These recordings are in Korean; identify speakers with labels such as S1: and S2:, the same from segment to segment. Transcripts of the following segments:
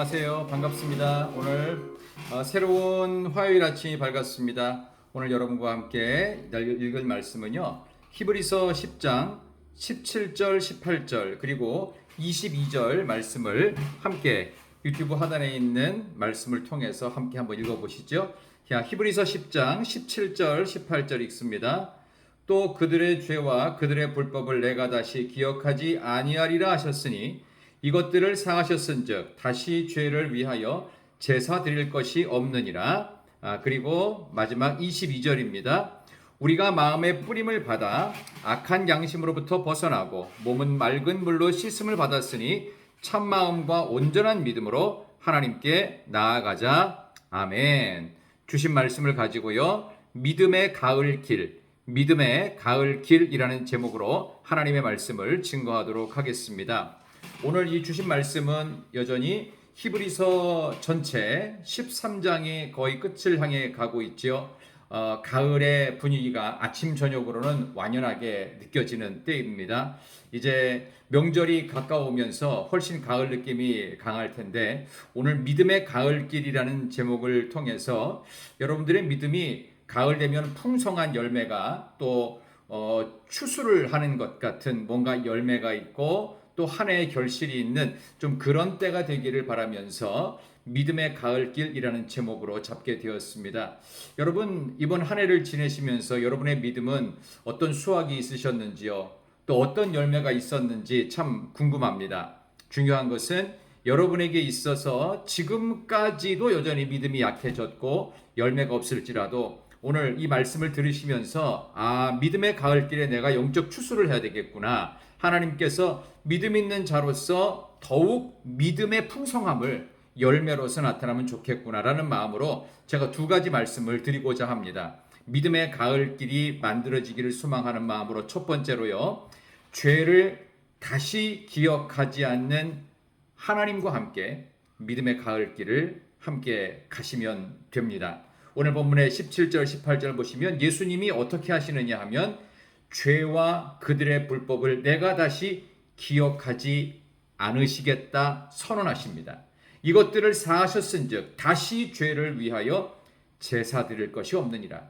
S1: 안녕하세요. 반갑습니다. 오늘 새로운 화요일 아침이 밝았습니다. 오늘 여러분과 함께 읽을 말씀은요. 히브리서 10장 17절, 18절 그리고 22절 말씀을 함께 유튜브 하단에 있는 말씀을 통해서 함께 한번 읽어보시죠. 자, 히브리서 10장 17절, 18절 읽습니다. 또 그들의 죄와 그들의 불법을 내가 다시 기억하지 아니하리라 하셨으니 이것들을 사하셨은즉 다시 죄를 위하여 제사 드릴 것이 없느니라. 그리고 마지막 22절입니다. 우리가 마음의 뿌림을 받아 악한 양심으로부터 벗어나고 몸은 맑은 물로 씻음을 받았으니 참 마음과 온전한 믿음으로 하나님께 나아가자. 아멘. 주신 말씀을 가지고요. 믿음의 가을 길, 믿음의 가을 길이라는 제목으로 하나님의 말씀을 증거하도록 하겠습니다. 오늘 이 주신 말씀은 여전히 히브리서 전체 13장의 거의 끝을 향해 가고 있죠. 가을의 분위기가 아침 저녁으로는 완연하게 느껴지는 때입니다. 이제 명절이 가까우면서 훨씬 가을 느낌이 강할 텐데 오늘 믿음의 가을길이라는 제목을 통해서 여러분들의 믿음이 가을 되면 풍성한 열매가 또 추수를 하는 것 같은 뭔가 열매가 있고 또 한 해의 결실이 있는 좀 그런 때가 되기를 바라면서 믿음의 가을길이라는 제목으로 잡게 되었습니다. 여러분 이번 한 해를 지내시면서 여러분의 믿음은 어떤 수확이 있으셨는지요? 또 어떤 열매가 있었는지 참 궁금합니다. 중요한 것은 여러분에게 있어서 지금까지도 여전히 믿음이 약해졌고 열매가 없을지라도 오늘 이 말씀을 들으시면서 믿음의 가을길에 내가 영적 추수를 해야 되겠구나. 하나님께서 믿음 있는 자로서 더욱 믿음의 풍성함을 열매로서 나타나면 좋겠구나라는 마음으로 제가 두 가지 말씀을 드리고자 합니다. 믿음의 가을길이 만들어지기를 소망하는 마음으로 첫 번째로요. 죄를 다시 기억하지 않는 하나님과 함께 믿음의 가을길을 함께 가시면 됩니다. 오늘 본문의 17절, 18절 보시면 예수님이 어떻게 하시느냐 하면 죄와 그들의 불법을 내가 다시 기억하지 않으시겠다 선언하십니다. 이것들을 사하셨은즉 다시 죄를 위하여 제사 드릴 것이 없느니라.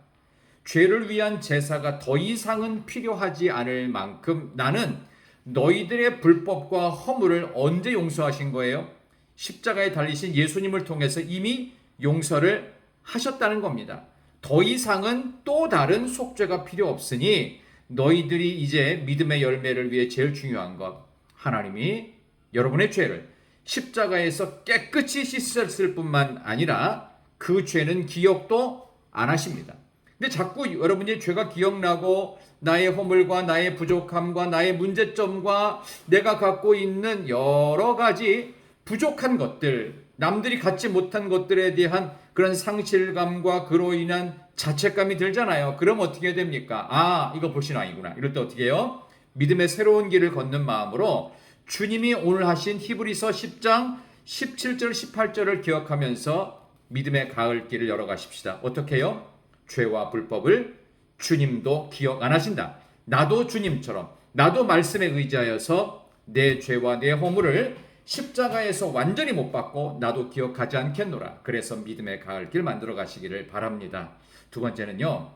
S1: 죄를 위한 제사가 더 이상은 필요하지 않을 만큼 나는 너희들의 불법과 허물을 언제 용서하신 거예요? 십자가에 달리신 예수님을 통해서 이미 용서를 하셨다는 겁니다. 더 이상은 또 다른 속죄가 필요 없으니 너희들이 이제 믿음의 열매를 위해 제일 중요한 것, 하나님이 여러분의 죄를 십자가에서 깨끗이 씻었을 뿐만 아니라 그 죄는 기억도 안 하십니다. 근데 자꾸 여러분의 죄가 기억나고 나의 허물과 나의 부족함과 나의 문제점과 내가 갖고 있는 여러 가지 부족한 것들, 남들이 갖지 못한 것들에 대한 그런 상실감과 그로 인한 자책감이 들잖아요. 그럼 어떻게 됩니까? 이거 보신 아이구나. 이럴 때 어떻게 해요? 믿음의 새로운 길을 걷는 마음으로 주님이 오늘 하신 히브리서 10장 17절 18절을 기억하면서 믿음의 가을 길을 열어가십시다. 어떻게 해요? 죄와 불법을 주님도 기억 안 하신다. 나도 주님처럼 나도 말씀에 의지하여서 내 죄와 내 허물을 십자가에서 완전히 못 받고 나도 기억하지 않겠노라. 그래서 믿음의 가을 길 만들어 가시기를 바랍니다. 두 번째는요.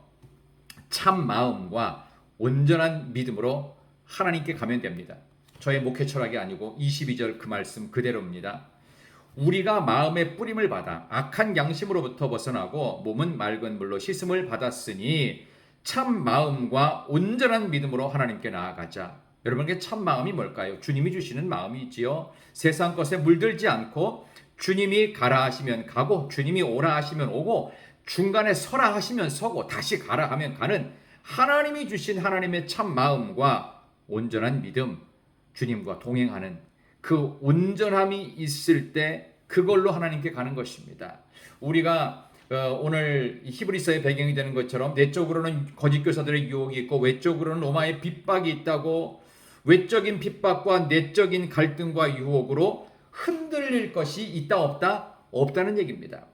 S1: 참 마음과 온전한 믿음으로 하나님께 가면 됩니다. 저의 목회 철학이 아니고 22절 그 말씀 그대로입니다. 우리가 마음의 뿌림을 받아 악한 양심으로부터 벗어나고 몸은 맑은 물로 씻음을 받았으니 참 마음과 온전한 믿음으로 하나님께 나아가자. 여러분에게 참 마음이 뭘까요? 주님이 주시는 마음이 있지요. 세상 것에 물들지 않고 주님이 가라 하시면 가고 주님이 오라 하시면 오고 중간에 서라 하시면 서고 다시 가라 하면 가는 하나님이 주신 하나님의 참 마음과 온전한 믿음, 주님과 동행하는 그 온전함이 있을 때 그걸로 하나님께 가는 것입니다. 우리가 오늘 히브리서의 배경이 되는 것처럼 내적으로는 거짓 교사들의 유혹이 있고 외적으로는 로마의 핍박이 있다고 외적인 핍박과 내적인 갈등과 유혹으로 흔들릴 것이 있다 없다? 없다는 얘기입니다.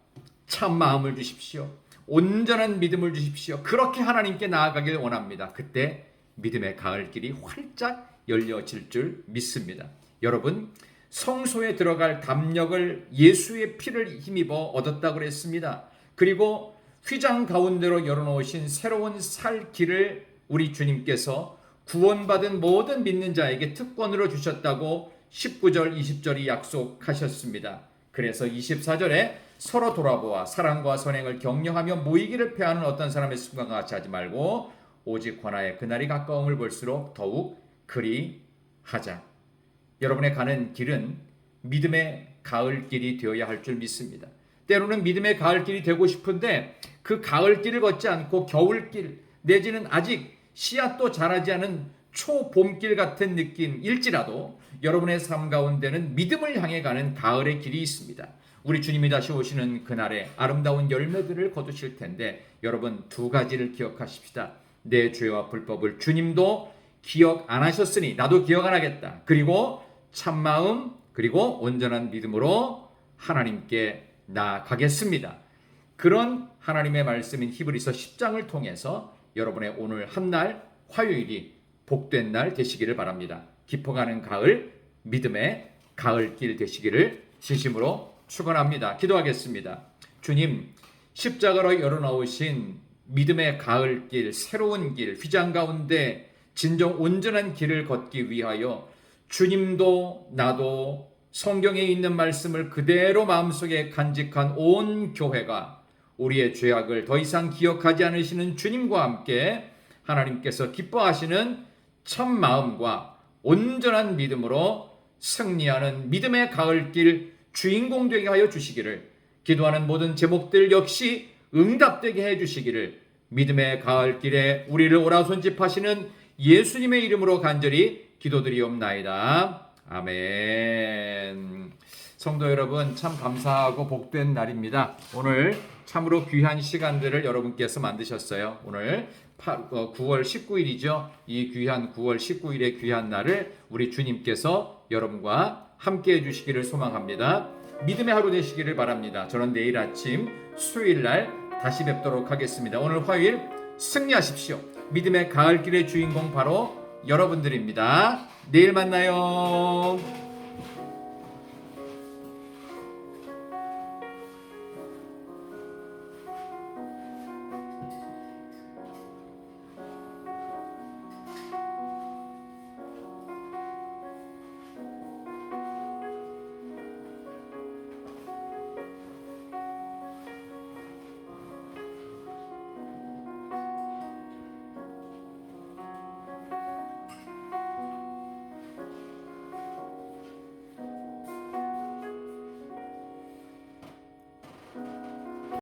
S1: 참 마음을 주십시오. 온전한 믿음을 주십시오. 그렇게 하나님께 나아가길 원합니다. 그때 믿음의 가을길이 활짝 열려질 줄 믿습니다. 여러분 성소에 들어갈 담력을 예수의 피를 힘입어 얻었다고 그랬습니다. 그리고 휘장 가운데로 열어놓으신 새로운 살 길을 우리 주님께서 구원받은 모든 믿는 자에게 특권으로 주셨다고 19절 20절이 약속하셨습니다. 그래서 24절에 서로 돌아보아 사랑과 선행을 격려하며 모이기를 패하는 어떤 사람의 습관과 같이 하지 말고 오직 권하의 그날이 가까움을 볼수록 더욱 그리하자. 여러분의 가는 길은 믿음의 가을길이 되어야 할 줄 믿습니다. 때로는 믿음의 가을길이 되고 싶은데 그 가을길을 걷지 않고 겨울길 내지는 아직 씨앗도 자라지 않은 초봄길 같은 느낌일지라도 여러분의 삶 가운데는 믿음을 향해 가는 가을의 길이 있습니다. 우리 주님이 다시 오시는 그날에 아름다운 열매들을 거두실 텐데 여러분 두 가지를 기억하십시다. 내 죄와 불법을 주님도 기억 안 하셨으니 나도 기억 안 하겠다. 그리고 참마음 그리고 온전한 믿음으로 하나님께 나아가겠습니다. 그런 하나님의 말씀인 히브리서 10장을 통해서 여러분의 오늘 한날 화요일이 복된 날 되시기를 바랍니다. 깊어가는 가을 믿음의 가을길 되시기를 진심으로 축원합니다. 기도하겠습니다. 주님, 십자가로 열어놓으신 믿음의 가을길, 새로운 길, 휘장 가운데 진정 온전한 길을 걷기 위하여 주님도 나도 성경에 있는 말씀을 그대로 마음속에 간직한 온 교회가 우리의 죄악을 더 이상 기억하지 않으시는 주님과 함께 하나님께서 기뻐하시는 참 마음과 온전한 믿음으로 승리하는 믿음의 가을길 주인공 되게 하여 주시기를, 기도하는 모든 제목들 역시 응답되게 해 주시기를 믿음의 가을길에 우리를 오라손집하시는 예수님의 이름으로 간절히 기도드리옵나이다. 아멘. 성도 여러분, 참 감사하고 복된 날입니다. 오늘 참으로 귀한 시간들을 여러분께서 만드셨어요. 오늘 9월 19일이죠. 이 귀한 9월 19일의 귀한 날을 우리 주님께서 여러분과 함께 해주시기를 소망합니다. 믿음의 하루 되시기를 바랍니다. 저는 내일 아침 수요일 날 다시 뵙도록 하겠습니다. 오늘 화요일 승리하십시오. 믿음의 가을길의 주인공 바로 여러분들입니다. 내일 만나요.